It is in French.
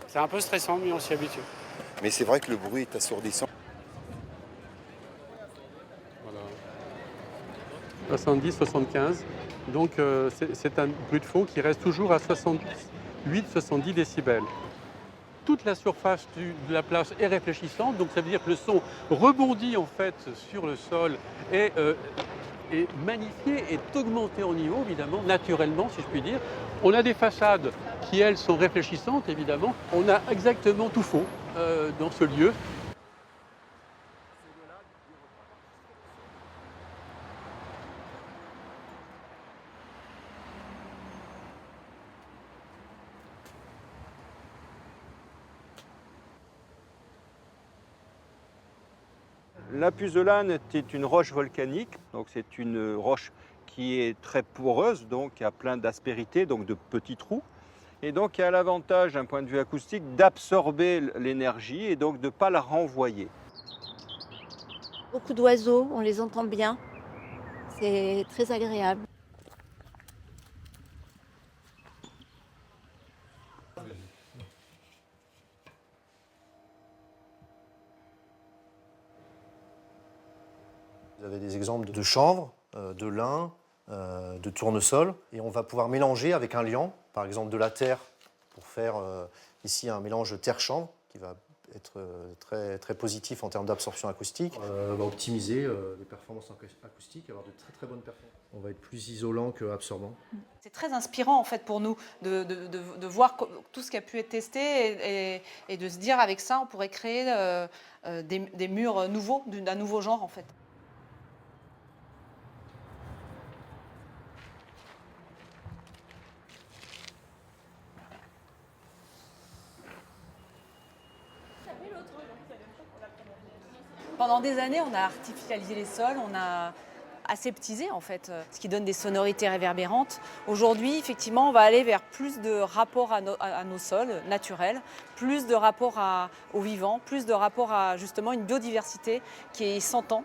C'est un peu stressant, mais on s'y habitue. Mais c'est vrai que le bruit est assourdissant. Voilà. 70-75. Donc c'est un bruit de fond qui reste toujours à 68-70 décibels. Toute la surface de la plage est réfléchissante, donc ça veut dire que le son rebondit en fait sur le sol et est magnifié, est augmenté en niveau, évidemment, naturellement, si je puis dire. On a des façades qui, elles, sont réfléchissantes, évidemment. On a exactement tout faux dans ce lieu. La puzzolane est une roche volcanique, donc c'est une roche qui est très poreuse, donc qui a plein d'aspérités, donc de petits trous, et donc qui a l'avantage d'un point de vue acoustique d'absorber l'énergie et donc de ne pas la renvoyer. Beaucoup d'oiseaux, on les entend bien, c'est très agréable. Vous avez des exemples de chanvre, de lin, de tournesol, et on va pouvoir mélanger avec un liant, par exemple de la terre, pour faire ici un mélange de terre-chanvre qui va être très, très positif en termes d'absorption acoustique. On va optimiser les performances acoustiques, avoir de très très bonnes performances. On va être plus isolant qu'absorbant. C'est très inspirant en fait pour nous de voir tout ce qui a pu être testé et de se dire avec ça on pourrait créer des murs nouveaux, d'un nouveau genre en fait. Pendant des années, on a artificialisé les sols, on a aseptisé en fait, ce qui donne des sonorités réverbérantes. Aujourd'hui, effectivement, on va aller vers plus de rapport à nos sols naturels, plus de rapport au vivant, plus de rapport à justement une biodiversité qui s'entend.